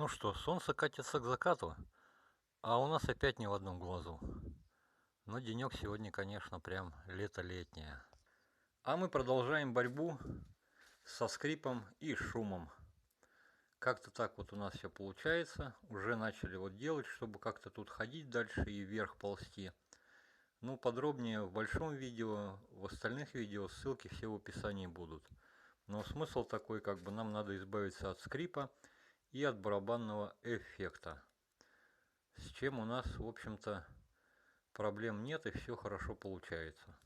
что, солнце катится к закату, а у нас опять не в одном глазу. Но денек сегодня, конечно, прям лето летнее. А мы продолжаем борьбу со скрипом и шумом. Как-то так вот у нас все получается. Уже начали вот делать, чтобы как-то тут ходить дальше и вверх ползти. Ну, подробнее в большом видео, в остальных видео ссылки все в описании будут. Но смысл такой, как бы нам надо избавиться от скрипа и от барабанного эффекта. С чем у нас, в общем-то, проблем нет и все хорошо получается.